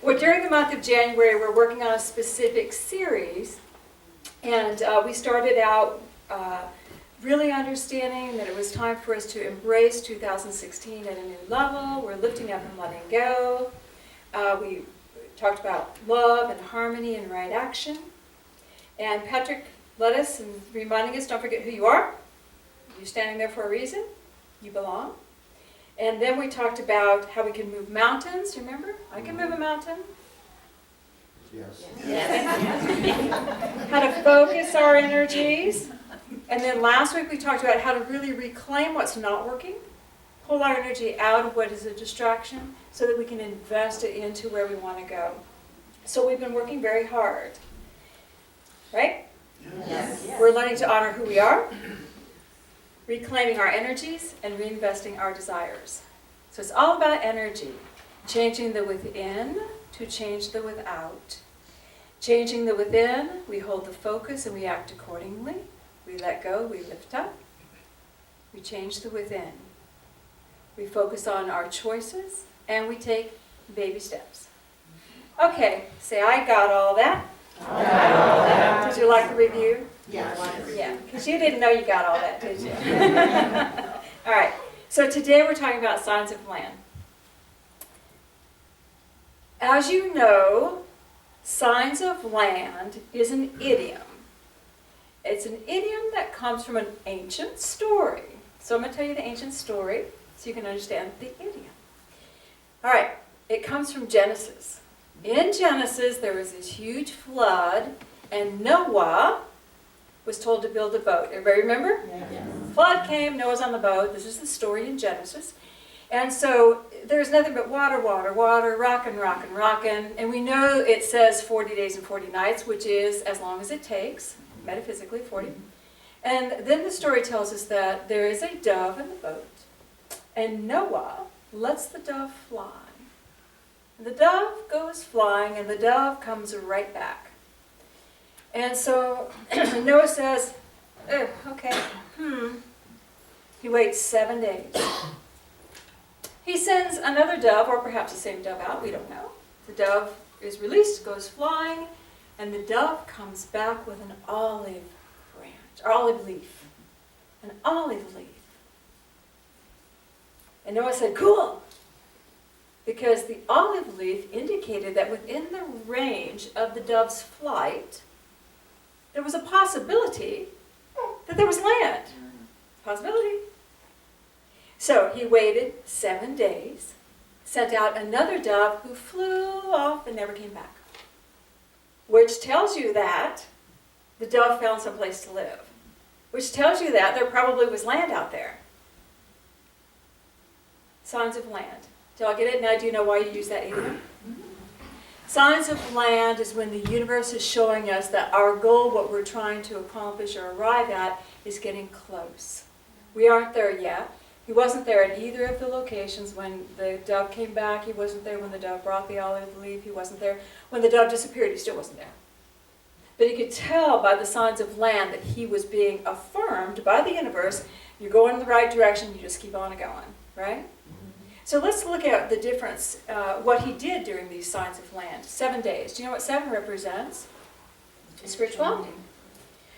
Well, during the month of January, we're working on a specific series, and we started out really understanding that it was time for us to embrace 2016 at a new level. We're lifting up and letting go. We talked about love and harmony and right action. And Patrick led us in reminding us, don't forget who you are. You're standing there for a reason. You belong. And then we talked about how we can move mountains. Remember? I can move a mountain. Yes. How to focus our energies. And then last week we talked about how to really reclaim what's not working. Pull our energy out of what is a distraction so that we can invest it into where we want to go. So we've been working very hard. Right? Yes. We're learning to honor who we are, reclaiming our energies, and reinvesting our desires. So it's all about energy. Changing the within to change the without. Changing the within, we hold the focus and we act accordingly. We let go, we lift up. We change the within. We focus on our choices and we take baby steps. Okay, say I got all that. I got all that. Did you like the review? Yes. Yeah, because you didn't know you got all that, did you? All right, so today we're talking about signs of land. As you know, signs of land is an idiom. It's an idiom that comes from an ancient story. So I'm going to tell you the ancient story so you can understand the idiom. All right, it comes from Genesis. In Genesis, there was this huge flood, and Noah was told to build a boat. Everybody remember? Yes. Flood came, Noah's on the boat. This is the story in Genesis. And so there's nothing but water, water, water, rockin', rockin', rockin'. And we know it says 40 days and 40 nights, which is as long as it takes, metaphysically 40. And then the story tells us that there is a dove in the boat, and Noah lets the dove fly. And the dove goes flying, and the dove comes right back. And so Noah says, okay, He waits 7 days. He sends another dove, or perhaps the same dove out, we don't know. The dove is released, goes flying, and the dove comes back with an olive branch, or olive leaf. An olive leaf. And Noah said, cool. Because the olive leaf indicated that within the range of the dove's flight, there was a possibility that there was land. Possibility. So he waited 7 days, sent out another dove who flew off and never came back. Which tells you that the dove found some place to live. Which tells you that there probably was land out there. Signs of land. Do y'all get it? Now do you know why you use that idiom? Signs of land is when the universe is showing us that our goal, what we're trying to accomplish or arrive at, is getting close. We aren't there yet. He wasn't there at either of the locations when the dove came back. He wasn't there when the dove brought the olive leaf. He wasn't there when the dove disappeared. He still wasn't there. But he could tell by the signs of land that he was being affirmed by the universe. You're going in the right direction. You just keep on going, right? So let's look at the difference, what he did during these signs of land. 7 days. Do you know what 7 represents? Spirituality.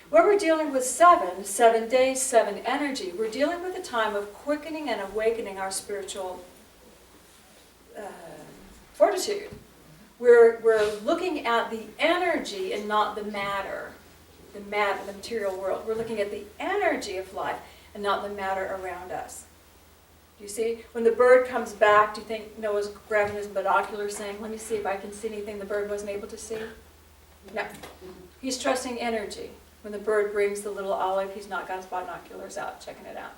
When we're dealing with 7 days, 7 energy, we're dealing with a time of quickening and awakening our spiritual fortitude. We're looking at the energy and not the matter, the material world. We're looking at the energy of life and not the matter around us. Do you see? When the bird comes back, do you think Noah's grabbing his binoculars saying, let me see if I can see anything the bird wasn't able to see? No. He's trusting energy. When the bird brings the little olive, he's not got his binoculars out, checking it out.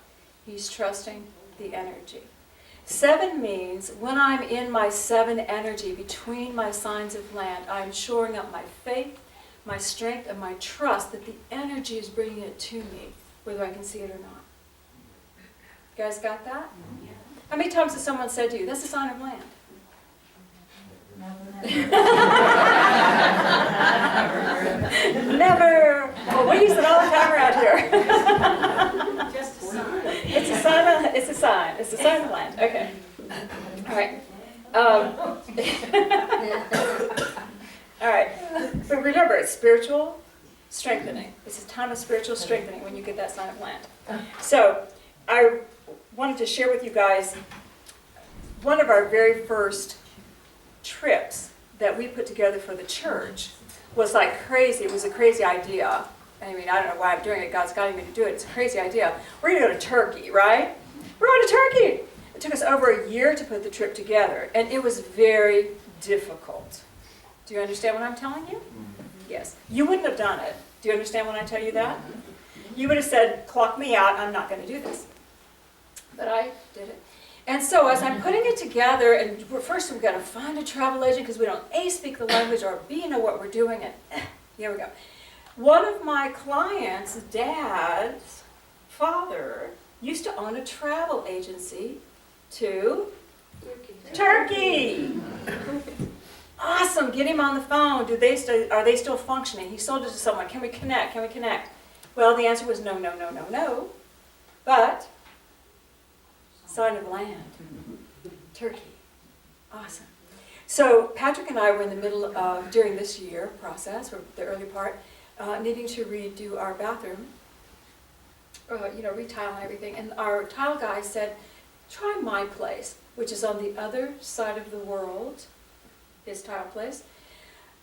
He's trusting the energy. 7 means when I'm in my 7 energy, between my signs of land, I'm shoring up my faith, my strength, and my trust that the energy is bringing it to me, whether I can see it or not. You guys got that? Yeah. How many times has someone said to you, that's a sign of land? Never. Well, we use it all the time around here. Just a sign. It's a sign. It's a sign. It's a sign of land. Okay. All right. it's spiritual strengthening. It's a time of spiritual strengthening when you get that sign of land. So I wanted to share with you guys one of our very first trips that we put together for the church was like crazy. It was a crazy idea. I mean, I don't know why I'm doing it. God's guiding me to do it. It's a crazy idea. We're going to go to Turkey, right? We're going to Turkey. It took us over a year to put the trip together, and it was very difficult. Do you understand what I'm telling you? Yes. You wouldn't have done it. Do you understand when I tell you that? You would have said, clock me out. I'm not going to do this. But I did it. And so as I'm putting it together, and first we've got to find a travel agent because we don't A, speak the language, or B, know what we're doing, and here we go. One of my clients' dad's father used to own a travel agency to Turkey. Awesome, get him on the phone. Are they still functioning? He sold it to someone. Can we connect? Can we connect? Well, the answer was no, no, no, no, no. But sign of land, Turkey. Awesome. So Patrick and I were in the middle of, during this year process, or the early part, needing to redo our bathroom, retile and everything. And our tile guy said, try my place, which is on the other side of the world, his tile place.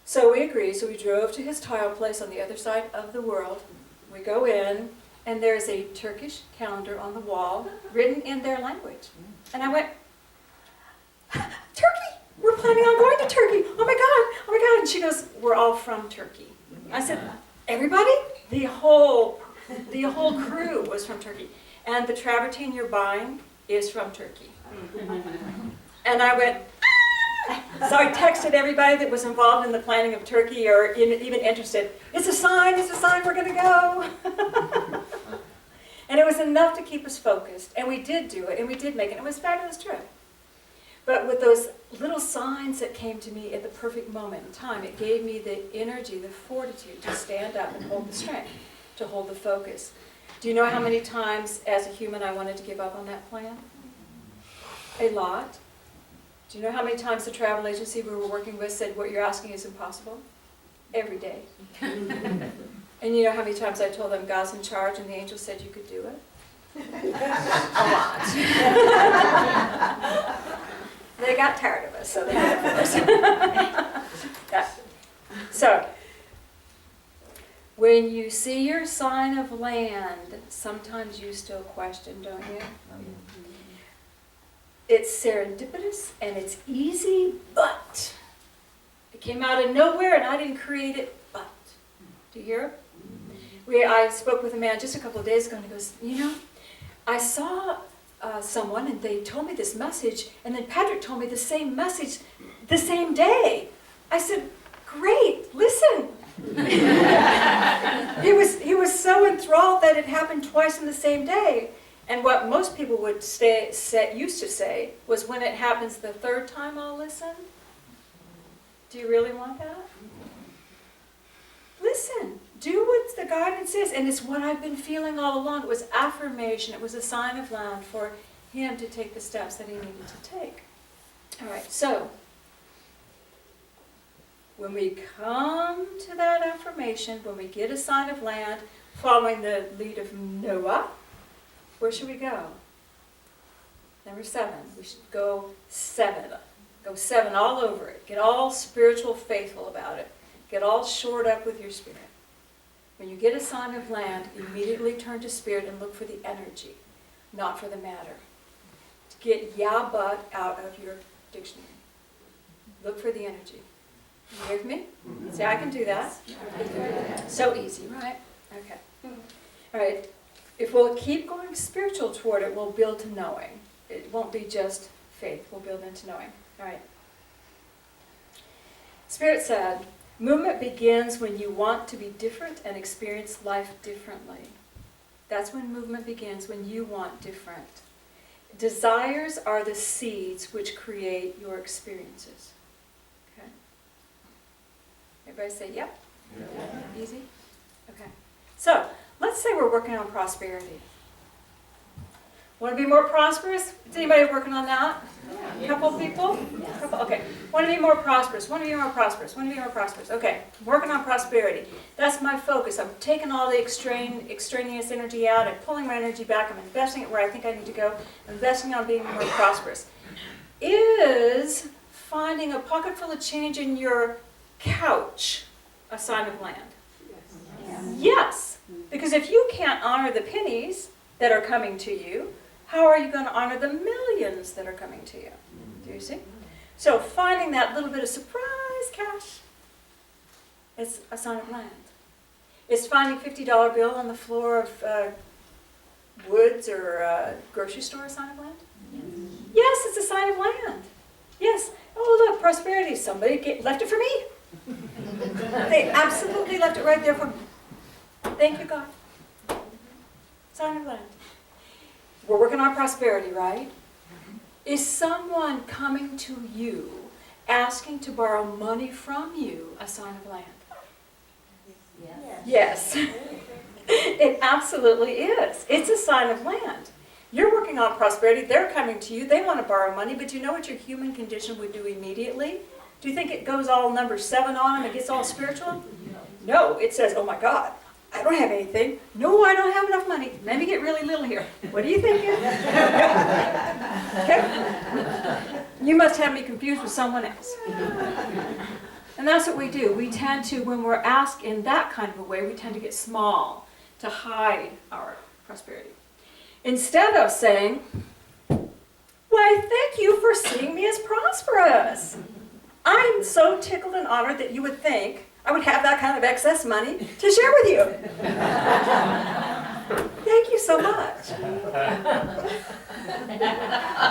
So we agreed, so we drove to his tile place on the other side of the world. We go in, and there's a Turkish calendar on the wall, written in their language. And I went, Turkey! We're planning on going to Turkey! Oh my God! Oh my God! And she goes, we're all from Turkey. I said, everybody? The whole crew was from Turkey. And the travertine you're buying is from Turkey. And I went, so I texted everybody that was involved in the planning of Turkey or even interested. It's a sign, we're going to go. And it was enough to keep us focused. And we did do it, and we did make it. It was a fabulous trip. But with those little signs that came to me at the perfect moment in time, it gave me the energy, the fortitude to stand up and hold the strength, to hold the focus. Do you know how many times as a human I wanted to give up on that plan? A lot. Do you know how many times the travel agency we were working with said, what you're asking is impossible? Every day. And you know how many times I told them God's in charge and the angel said you could do it? A lot. They got tired of us, so they did it for us. Yeah. So, when you see your sign of land, sometimes you still question, don't you? It's serendipitous and it's easy, but it came out of nowhere and I didn't create it, but. Do you hear it? I spoke with a man just a couple of days ago and he goes, I saw someone and they told me this message and then Patrick told me the same message the same day. I said, great, listen. He was so enthralled that it happened twice in the same day. And what most people would used to say was, when it happens the third time, I'll listen. Do you really want that? Listen. Do what the guidance is. And it's what I've been feeling all along. It was affirmation. It was a sign of land for him to take the steps that he needed to take. All right, so when we come to that affirmation, when we get a sign of land, following the lead of Noah, where should we go? Number 7. We should go 7. Go 7 all over it. Get all spiritual faithful about it. Get all shored up with your spirit. When you get a sign of land, immediately turn to spirit and look for the energy, not for the matter. Get yeah but out of your dictionary. Look for the energy. You with me? See, I can do that. So easy, right? Okay. All right. If we'll keep going spiritual toward it, we'll build to knowing. It won't be just faith. We'll build into knowing. All right. Spirit said, movement begins when you want to be different and experience life differently. That's when movement begins, when you want different. Desires are the seeds which create your experiences. Okay? Everybody say, yep? Yeah. Easy? Okay. So, let's say we're working on prosperity. Want to be more prosperous? Is anybody working on that? Couple people? Couple, okay. Want to be more prosperous, want to be more prosperous, want to be more prosperous. Okay, working on prosperity. That's my focus. I'm taking all the extraneous energy out. I'm pulling my energy back. I'm investing it where I think I need to go. I'm investing on being more prosperous. Is finding a pocket full of change in your couch a sign of land? Yes. Because if you can't honor the pennies that are coming to you, how are you going to honor the millions that are coming to you? Do you see? So finding that little bit of surprise cash is a sign of land. Is finding a $50 bill on the floor of Woods or a grocery store a sign of land? Yes, it's a sign of land. Yes. Oh, look, prosperity. Somebody left it for me. They absolutely left it right there for me. Thank you, God. Sign of land. We're working on prosperity, right? Is someone coming to you asking to borrow money from you a sign of land? Yes. It absolutely is. It's a sign of land. You're working on prosperity. They're coming to you. They want to borrow money, but you know what your human condition would do immediately? Do you think it goes all number 7 on them and gets all spiritual? No, it says, oh my God, I don't have anything. No, I don't have enough money. Let me get really little here. What are you thinking? Okay. You must have me confused with someone else. And that's what we do. We tend to, when we're asked in that kind of a way, we tend to get small to hide our prosperity. Instead of saying, why, thank you for seeing me as prosperous. I'm so tickled and honored that you would think I would have that kind of excess money to share with you. Thank you so much.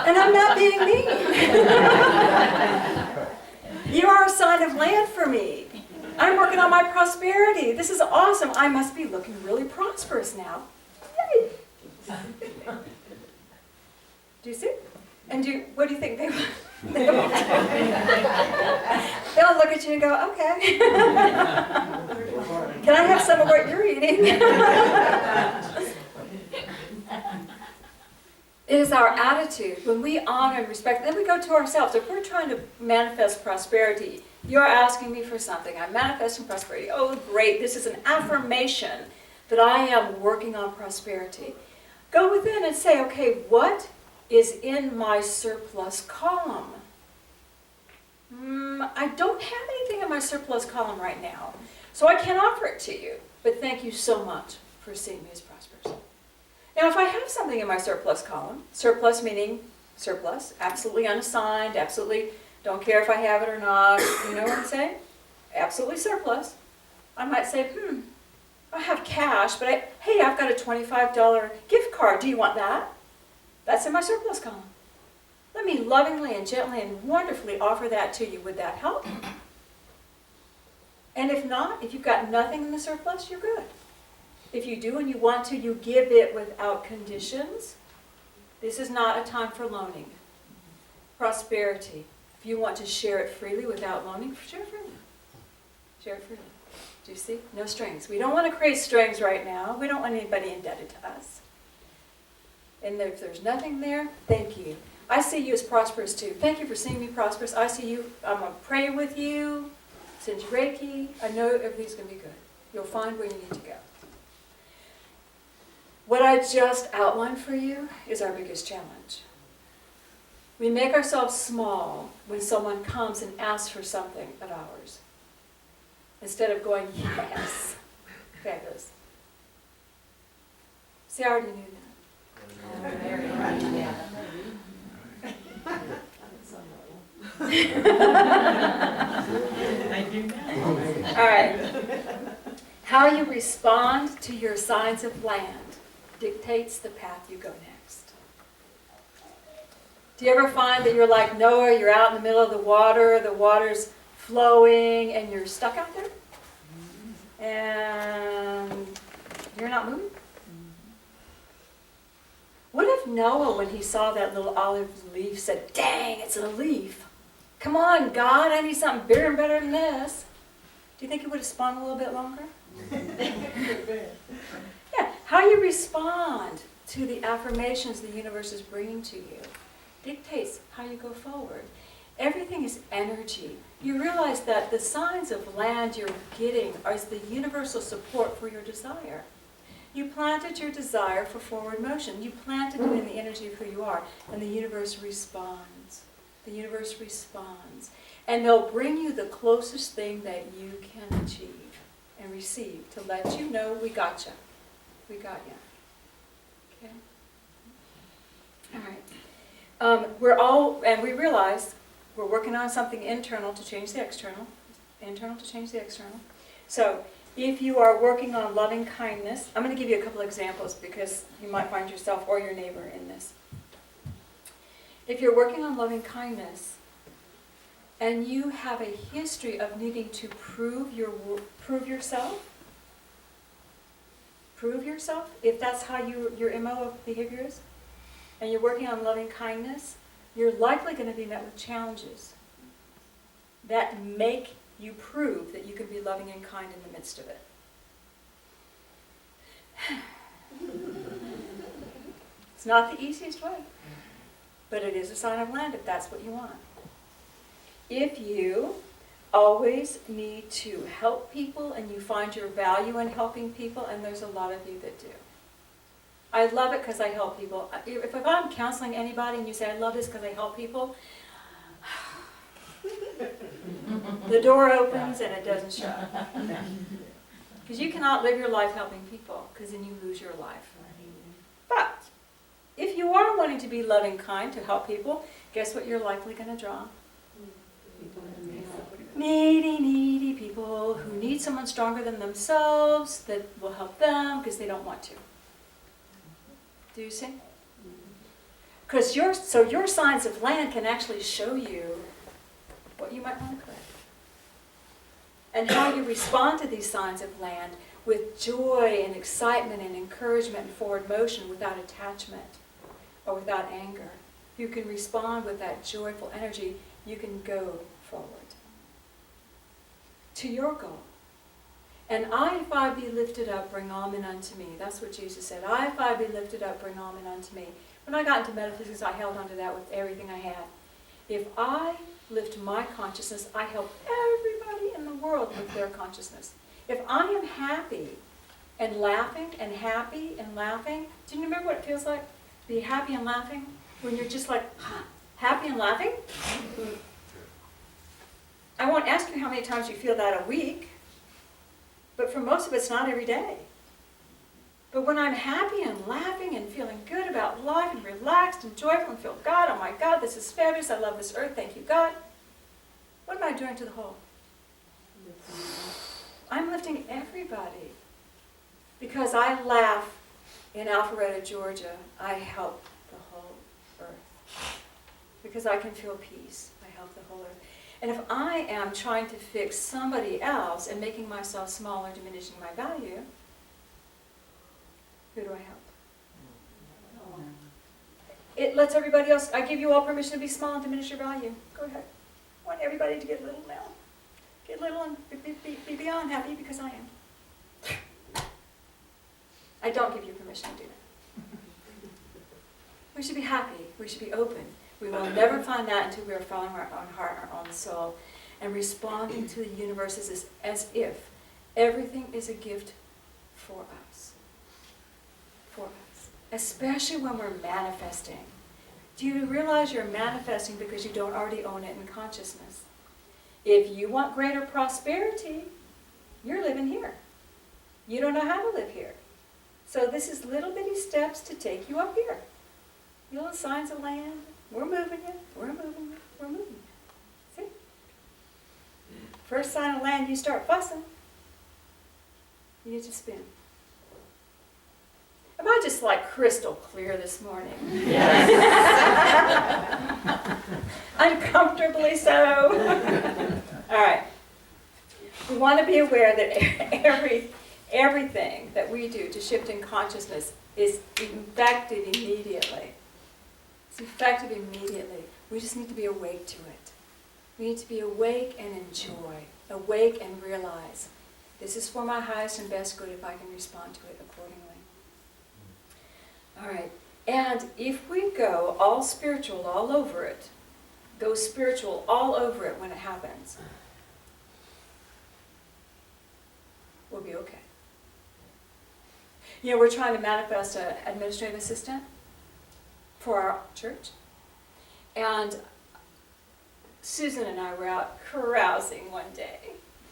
And I'm not being mean. You are a sign of land for me. I'm working on my prosperity. This is awesome. I must be looking really prosperous now. Yay. Do you see? And what do you think they will? They'll look at you and go, okay. Can I have some of what you're eating? It is our attitude. When we honor and respect, then we go to ourselves. If we're trying to manifest prosperity, you're asking me for something. I'm manifesting prosperity. Oh, great. This is an affirmation that I am working on prosperity. Go within and say, okay, what is in my surplus column? I don't have anything in my surplus column right now, so I can't offer it to you. But thank you so much for seeing me as prosperous. Now, if I have something in my surplus column, surplus meaning surplus, absolutely unassigned, absolutely don't care if I have it or not, you know what I'm saying? Absolutely surplus. I might say, I have cash, but hey, I've got a $25 gift card. Do you want that? That's in my surplus column. Let me lovingly and gently and wonderfully offer that to you. Would that help? And if not, if you've got nothing in the surplus, you're good. If you do and you want to, you give it without conditions. This is not a time for loaning. Prosperity. If you want to share it freely without loaning, share it freely. Share it freely. Do you see? No strings. We don't want to create strings right now. We don't want anybody indebted to us. And if there's nothing there, thank you. I see you as prosperous too. Thank you for seeing me prosperous. I see you. I'm going to pray with you, send you Reiki. I know everything's going to be good. You'll find where you need to go. What I just outlined for you is our biggest challenge. We make ourselves small when someone comes and asks for something of ours. Instead of going, yes, fabulous. See, I already knew that. All right. How you respond to your signs of land dictates the path you go next. Do you ever find that you're like Noah, you're out in the middle of the water's flowing, and you're stuck out there? And you're not moving? What if Noah, when he saw that little olive leaf, said, dang, it's a leaf. Come on, God, I need something bigger and better than this. Do you think he would have spun a little bit longer? Yeah, how you respond to the affirmations the universe is bringing to you dictates how you go forward. Everything is energy. You realize that the signs of land you're getting is the universal support for your desire. You planted your desire for forward motion. You planted it in the energy of who you are, and the universe responds. The universe responds. And they'll bring you the closest thing that you can achieve and receive to let you know, we got you. We got you. Okay? All right. And we realize we're working on something internal to change the external. Internal to change the external. So, if you are working on loving kindness, I'm going to give you a couple examples because you might find yourself or your neighbor in this. If you're working on loving kindness and you have a history of needing to prove yourself, if that's how your MO of behavior is, and you're working on loving kindness, you're likely going to be met with challenges that make you prove that you can be loving and kind in the midst of it. It's not the easiest way, but it is a sign of land if that's what you want. If you always need to help people and you find your value in helping people, and there's a lot of you that do. I love it because I help people. If I'm counseling anybody and you say, I love this because I help people, the door opens and it doesn't shut. Because you cannot live your life helping people, because then you lose your life. But if you are wanting to be loving, kind, to help people, guess what you're likely going to draw? Needy people who need someone stronger than themselves that will help them because they don't want to. Do you see? Because your signs of land can actually show you what you might want to correct. And how you respond to these signs of land with joy and excitement and encouragement and forward motion without attachment or without anger. You can respond with that joyful energy. You can go forward to your goal. And if I be lifted up, bring all men unto me. That's what Jesus said. If I be lifted up, bring all men unto me. When I got into metaphysics, I held onto that with everything I had. If I lift my consciousness, I help everybody in the world lift their consciousness. If I am happy and laughing and happy and laughing, do you remember what it feels like? Be happy and laughing? When you're just like, happy and laughing? I won't ask you how many times you feel that a week, but for most of it's not every day. But when I'm happy and laughing and feeling good about life and relaxed and joyful and feel, God, oh my God, this is fabulous, I love this earth, thank you, God. What am I doing to the whole? I'm lifting everybody. Because I laugh in Alpharetta, Georgia, I help the whole earth. Because I can feel peace, I help the whole earth. And if I am trying to fix somebody else and making myself smaller, diminishing my value, who do I help? It lets everybody else, I give you all permission to be small and diminish your value. Go ahead. I want everybody to get little now. Get little and be beyond happy because I am. I don't give you permission to do that. We should be happy. We should be open. We will never find that until we are following our own heart, our own soul, and responding to the universe as if everything is a gift for us. For us. Especially when we're manifesting. Do you realize you're manifesting because you don't already own it in consciousness? If you want greater prosperity, you're living here. You don't know how to live here. So this is little bitty steps to take you up here. Little signs of land. We're moving you. We're moving you. We're moving you. See? First sign of land, you start fussing. You get to spin. Am I just like crystal clear this morning? Yes. Uncomfortably so. All right. We want to be aware that everything that we do to shift in consciousness is effective immediately. It's effective immediately. We just need to be awake to it. We need to be awake and enjoy. Awake and realize this is for my highest and best good if I can respond to it accordingly. All right. And if we go all spiritual all over it, go spiritual all over it when it happens, we'll be okay. You know, we're trying to manifest an administrative assistant for our church. And Susan and I were out carousing one day,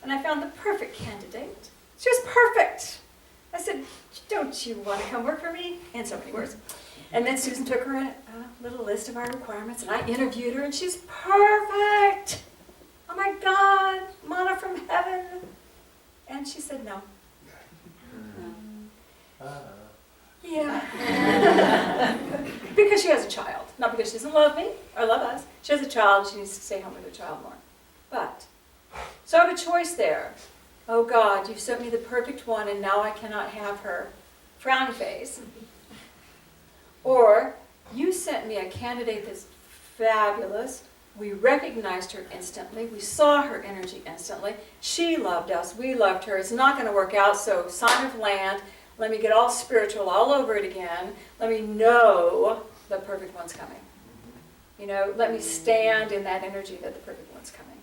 and I found the perfect candidate. She was perfect. I said, don't you want to come work for me? In so many words. And then Susan took her a little list of our requirements, and I interviewed her, and she's perfect. Oh my God, manna from heaven. And she said no. Yeah. Because she has a child. Not because she doesn't love me or love us. She has a child. She needs to stay home with her child more. But, so I have a choice there. Oh God, you've sent me the perfect one, and now I cannot have her. Frowny face. Or, you sent me a candidate that's fabulous. We recognized her instantly. We saw her energy instantly. She loved us. We loved her. It's not going to work out, so sign of land. Let me get all spiritual all over it again. Let me know the perfect one's coming. You know, let me stand in that energy that the perfect one's coming.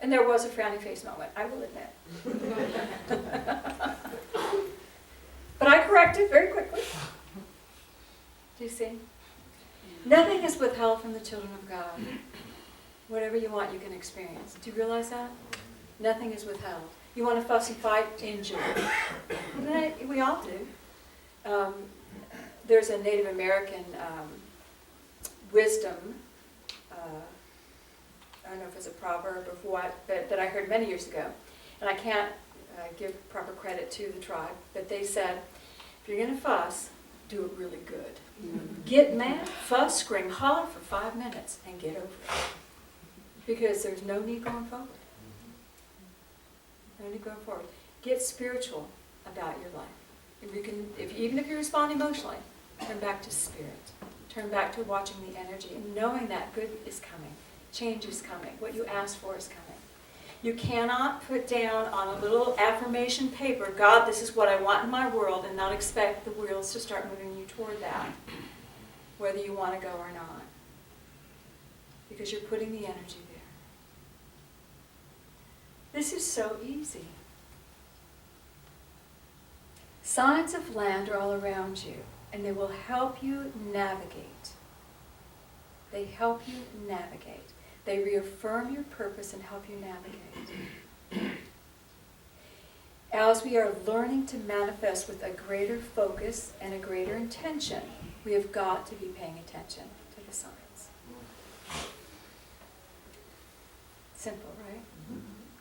And there was a frowny face moment, I will admit. But I corrected very quickly. Do you see? Nothing is withheld from the children of God. Whatever you want, you can experience. Do you realize that? Nothing is withheld. You want to fuss and fight? Enjoy. We all do. There's a Native American wisdom, I don't know if it's a proverb or what, but that I heard many years ago. And I can't give proper credit to the tribe, but they said, if you're going to fuss, do it really good. Get mad, fuss, scream, holler for 5 minutes, and get over it. Because there's no need going forward. No need going forward. Get spiritual about your life. If you can, even if you respond emotionally, turn back to spirit. Turn back to watching the energy and knowing that good is coming. Change is coming. What you asked for is coming. You cannot put down on a little affirmation paper, God, this is what I want in my world, and not expect the wheels to start moving you toward that, whether you want to go or not. Because you're putting the energy there. This is so easy. Signs of land are all around you, and they will help you navigate. They help you navigate. They reaffirm your purpose and help you navigate. As we are learning to manifest with a greater focus and a greater intention, we have got to be paying attention to the signs. Simple, right?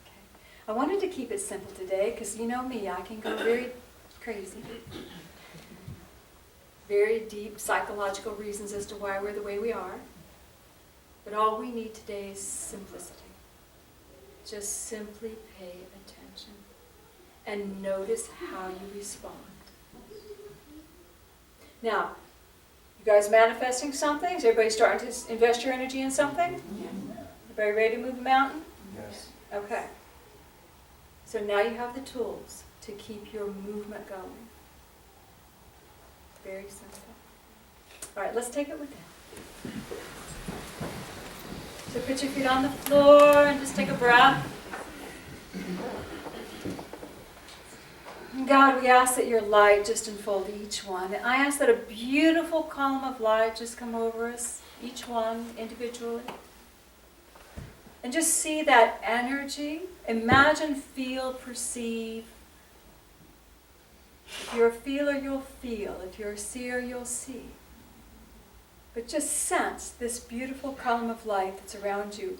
Okay. I wanted to keep it simple today because you know me, I can go very crazy. Very deep psychological reasons as to why we're the way we are. But all we need today is simplicity. Just simply pay attention and notice how you respond. Now, you guys manifesting something? Is everybody starting to invest your energy in something? Everybody ready to move the mountain? Yes. Okay. So now you have the tools to keep your movement going. Very simple. All right, let's take it within. So put your feet on the floor and just take a breath. God, we ask that your light just enfold each one. And I ask that a beautiful column of light just come over us, each one individually. And just see that energy. Imagine, feel, perceive. If you're a feeler, you'll feel. If you're a seer, you'll see. But just sense this beautiful column of light that's around you.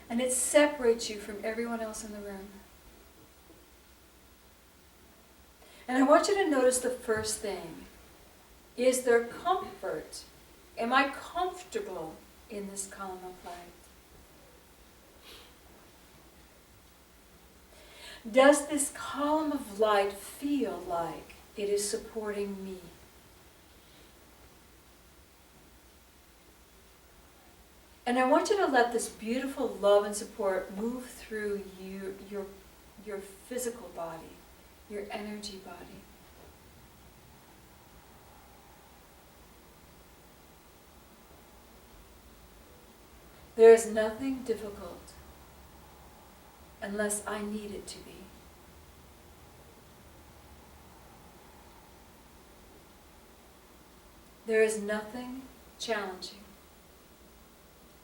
And it separates you from everyone else in the room. And I want you to notice the first thing. Is there comfort? Am I comfortable in this column of light? Does this column of light feel like it is supporting me? And I want you to let this beautiful love and support move through you, your physical body, your energy body. There is nothing difficult unless I need it to be. There is nothing challenging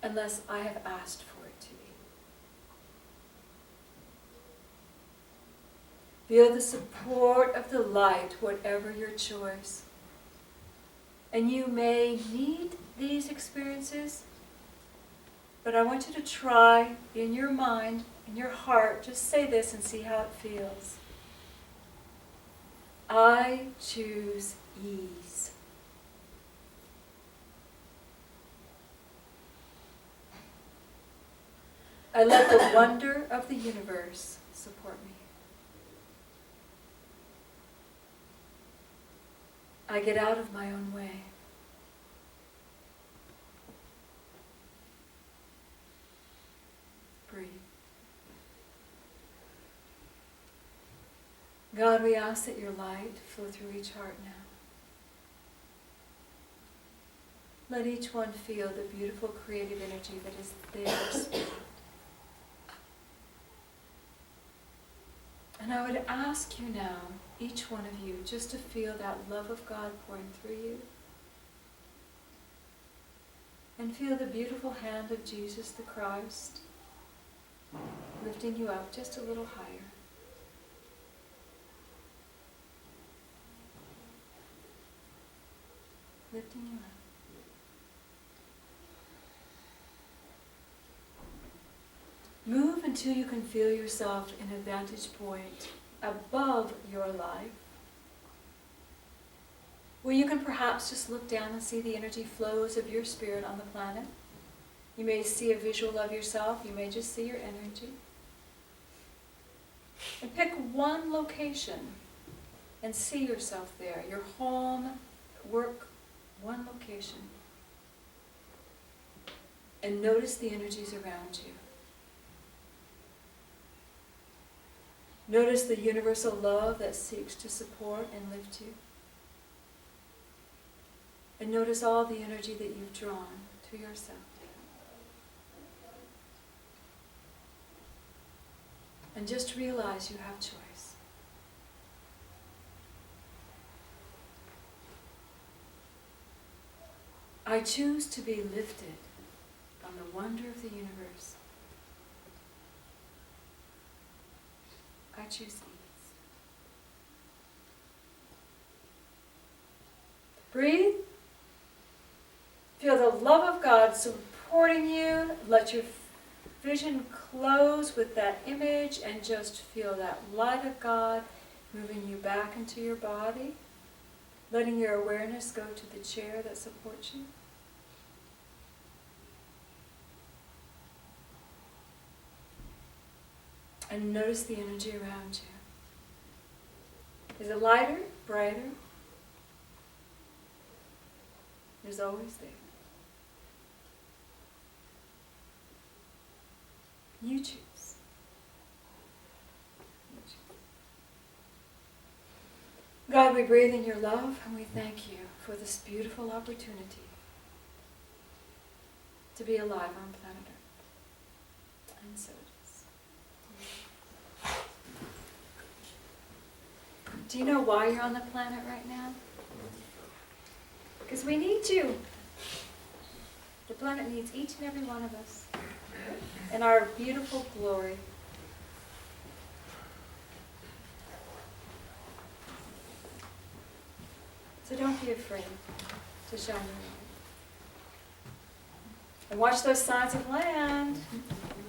unless I have asked for it to be. Feel the support of the light, whatever your choice. And you may need these experiences, but I want you to try in your mind, in your heart, just say this and see how it feels. I choose ease. I let the wonder of the universe support me. I get out of my own way. Breathe. God, we ask that your light flow through each heart now. Let each one feel the beautiful creative energy that is theirs. And I would ask you now, each one of you, just to feel that love of God pouring through you. And feel the beautiful hand of Jesus the Christ lifting you up just a little higher. Lifting you up. Move until you can feel yourself in a vantage point above your life, where you can perhaps just look down and see the energy flows of your spirit on the planet. You may see a visual of yourself, you may just see your energy. And pick one location and see yourself there, your home, work, one location. And notice the energies around you. Notice the universal love that seeks to support and lift you. And notice all the energy that you've drawn to yourself. And just realize you have choice. I choose to be lifted on the wonder of the universe. I choose ease. Breathe. Feel the love of God supporting you. Let your vision close with that image and just feel that light of God moving you back into your body. Letting your awareness go to the chair that supports you. And notice the energy around you. Is it lighter, brighter? It's always there. You choose. You choose. God, we breathe in your love and we thank you for this beautiful opportunity to be alive on planet Earth. And so it is. Do you know why you're on the planet right now? Because we need you. The planet needs each and every one of us in our beautiful glory. So don't be afraid to shine your light. And watch those signs of land.